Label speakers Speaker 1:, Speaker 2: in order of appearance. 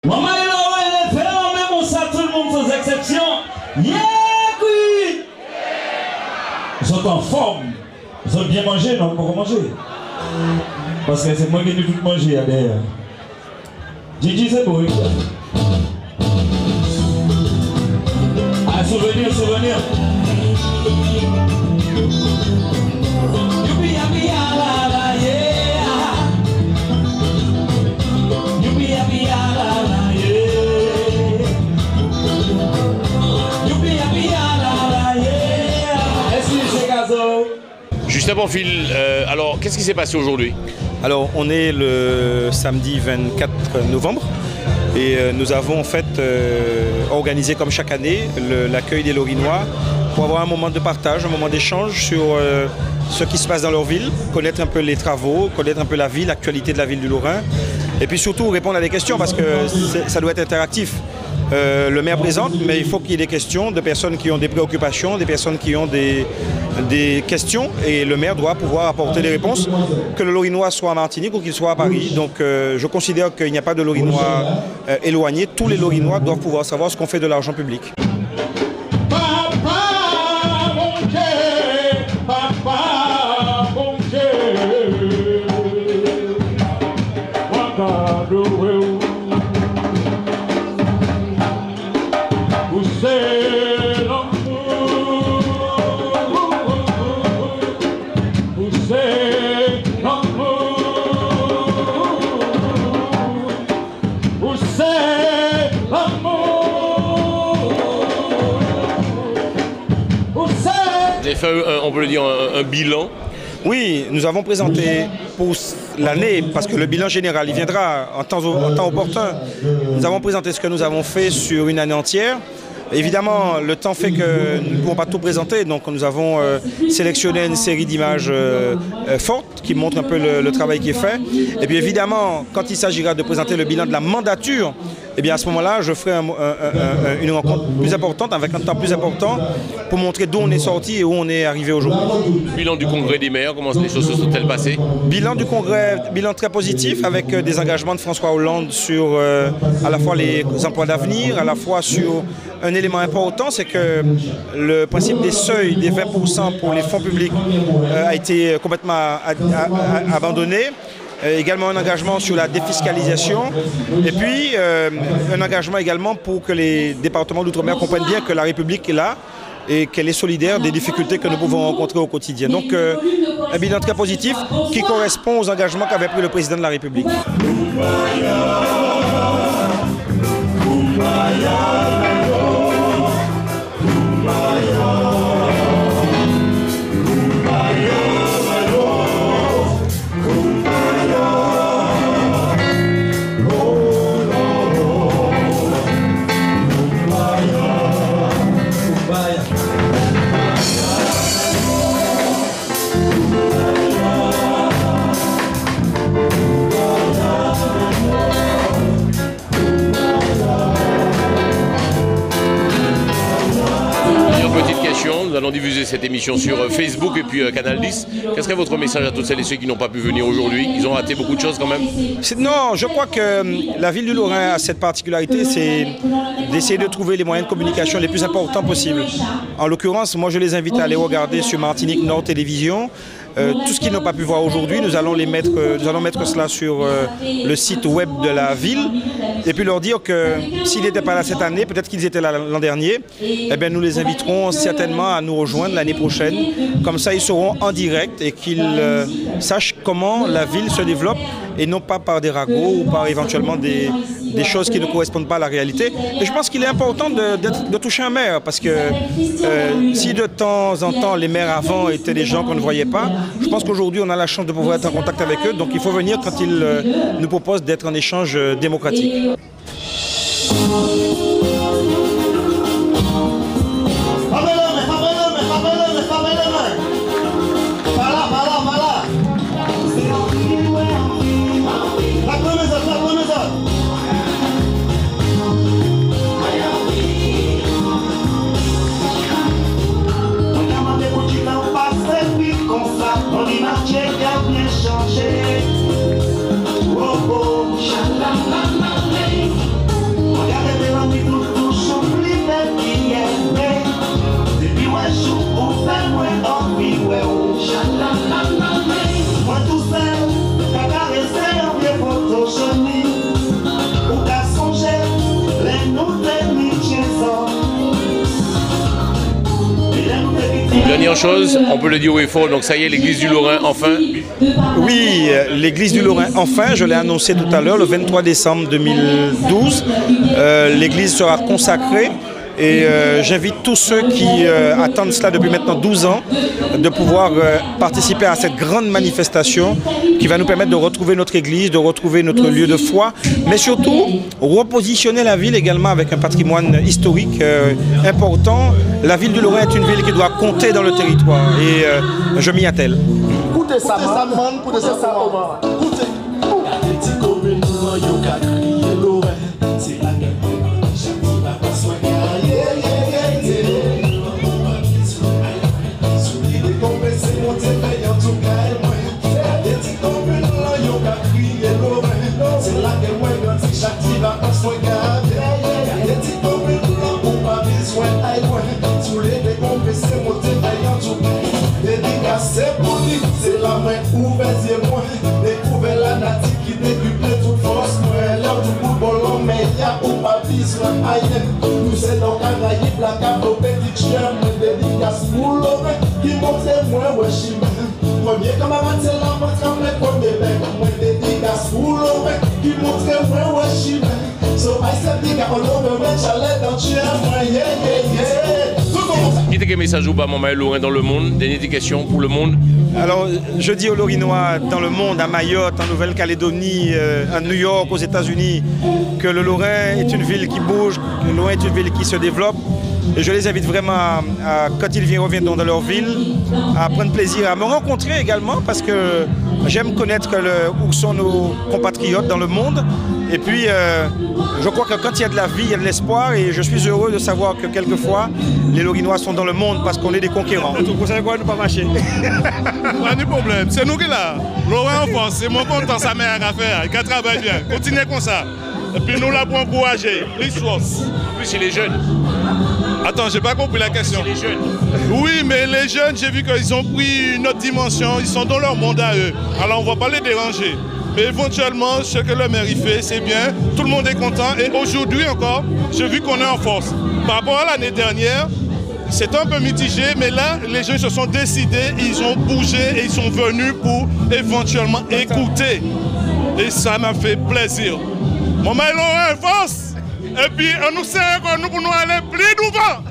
Speaker 1: Maman est là, elle est fait, on met ça, tout le monde sans exception. Yeah, oui! Ils sont en forme. Ils ont bien mangé, non? Pourquoi manger? Parce que c'est moi qui ai tout manger derrière. Gigi, c'est beau, ah, souvenir, souvenir.
Speaker 2: Justin Bonfil, alors qu'est-ce qui s'est passé aujourd'hui?
Speaker 3: Alors on est le samedi 24 novembre et nous avons en fait organisé comme chaque année l'accueil des Lorinois pour avoir un moment de partage, un moment d'échange sur ce qui se passe dans leur ville, connaître un peu les travaux, connaître un peu la ville, l'actualité de la ville du Lorrain et puis surtout répondre à des questions parce que ça doit être interactif. Le maire présente, mais il faut qu'il y ait des questions de personnes qui ont des préoccupations, des personnes qui ont des questions et le maire doit pouvoir apporter des réponses, que le Lorinois soit à Martinique ou qu'il soit à Paris. Donc je considère qu'il n'y a pas de Lorinois éloignés. Tous les Lorinois doivent pouvoir savoir ce qu'on fait de l'argent public.
Speaker 2: On peut le dire, un bilan.
Speaker 3: Oui, nous avons présenté pour l'année, parce que le bilan général, il viendra en temps opportun. Nous avons présenté ce que nous avons fait sur une année entière. Évidemment, le temps fait que nous ne pouvons pas tout présenter, donc nous avons sélectionné une série d'images fortes qui montrent un peu le travail qui est fait. Et puis évidemment, quand il s'agira de présenter le bilan de la mandature, eh bien à ce moment-là, je ferai une rencontre plus importante, avec un temps plus important, pour montrer d'où on est sorti et où on est arrivé aujourd'hui.
Speaker 2: Bilan du congrès des maires, comment les choses se sont-elles passées?
Speaker 3: Bilan du congrès, bilan très positif, avec des engagements de François Hollande sur à la fois les emplois d'avenir, à la fois sur un élément important, c'est que le principe des seuils, des 20% pour les fonds publics a été complètement abandonné. Également un engagement sur la défiscalisation et puis un engagement également pour que les départements d'outre-mer comprennent bien que la République est là et qu'elle est solidaire des difficultés que nous pouvons rencontrer au quotidien. Donc un bilan très positif qui correspond aux engagements qu'avait pris le président de la République.
Speaker 2: Nous allons diffuser cette émission sur Facebook et puis Canal 10. Quel serait votre message à toutes celles et ceux qui n'ont pas pu venir aujourd'hui? Ils ont raté beaucoup de choses quand même.
Speaker 3: Non, je crois que la ville du Lorrain a cette particularité, c'est d'essayer de trouver les moyens de communication les plus importants possibles. En l'occurrence, moi je les invite à aller regarder sur Martinique Nord Télévision. Tout ce qu'ils n'ont pas pu voir aujourd'hui, nous allons mettre cela sur le site web de la ville et puis leur dire que s'ils n'étaient pas là cette année, peut-être qu'ils étaient là l'an dernier, eh bien nous les inviterons certainement à nous rejoindre l'année prochaine. Comme ça, ils seront en direct et qu'ils sachent comment la ville se développe et non pas par des ragots ou par éventuellement des choses qui ne correspondent pas à la réalité. Et je pense qu'il est important de toucher un maire parce que si de temps en temps les maires avant étaient des gens qu'on ne voyait pas, je pense qu'aujourd'hui on a la chance de pouvoir être en contact avec eux, donc il faut venir quand ils nous proposent d'être en échange démocratique.
Speaker 4: Chega bien changer. Oh oh,
Speaker 2: dernière chose, on peut le dire haut et fort, donc ça y est, l'église du Lorrain, enfin.
Speaker 3: Oui, l'église du Lorrain, enfin, je l'ai annoncé tout à l'heure, le 23 décembre 2012, l'église sera consacrée. Et j'invite tous ceux qui attendent cela depuis maintenant 12 ans de pouvoir participer à cette grande manifestation qui va nous permettre de retrouver notre église, de retrouver notre lieu de foi, mais surtout repositionner la ville également avec un patrimoine historique important. La ville du Lorrain est une ville qui doit compter dans le territoire et je m'y attelle.
Speaker 4: Écoutez ça, man. Écoutez ça, écoutez. C'est pour lui, c'est la main ouverte, c'est moi. Découvert la nature qui décuple toute force. Moi, l'heure du football, mais il y a ou pas besoin ailleurs. Nous c'est donc un Caraïbe, la carte au petit chien. Moi, dédicace pour l'homme qui montre moi, ouais, chimé. Premier camarade, c'est la montre comme les premiers mecs. Moi, dédicace pour l'homme qui montre moi, ouais, chimé. So, I said, big up, on over, chalet dans chien, moi, yeah.
Speaker 2: Quel message ou pas, Maman Lorrain dans le monde, des éducations pour le monde?
Speaker 3: Alors, je dis aux Lorrainois dans le monde, à Mayotte, en Nouvelle-Calédonie, à New York, aux États-Unis, que le Lorrain est une ville qui bouge, que le Lorrain est une ville qui se développe. Et je les invite vraiment, quand ils reviendront dans leur ville, à prendre plaisir à me rencontrer également, parce que j'aime connaître où sont nos compatriotes dans le monde. Et puis, je crois que quand il y a de la vie, il y a de l'espoir. Et je suis heureux de savoir que quelquefois, les Lorrainois sont dans le monde parce qu'on est des conquérants. Vous savez quoi, nous pas marcher.
Speaker 5: Pas de problème, c'est nous qui là. Lorrain en force, c'est mon content, sa mère à faire. Il travaille bien. Continuez comme ça. Et puis nous là pour encourager. L'histoire.
Speaker 2: En plus, c'est les jeunes.
Speaker 5: Attends, j'ai pas compris la question.
Speaker 2: Les jeunes.
Speaker 5: Oui, mais les jeunes, j'ai vu qu'ils ont pris une autre dimension. Ils sont dans leur monde à eux. Alors on ne va pas les déranger. Mais éventuellement, ce que le maire y fait, c'est bien. Tout le monde est content. Et aujourd'hui encore, j'ai vu qu'on est en force. Par rapport à l'année dernière, c'était un peu mitigé. Mais là, les gens se sont décidés, ils ont bougé et ils sont venus pour éventuellement écouter. Et ça m'a fait plaisir. Maman Lorrain, force! Et puis, on nous sert nous pour nous aller plus devant.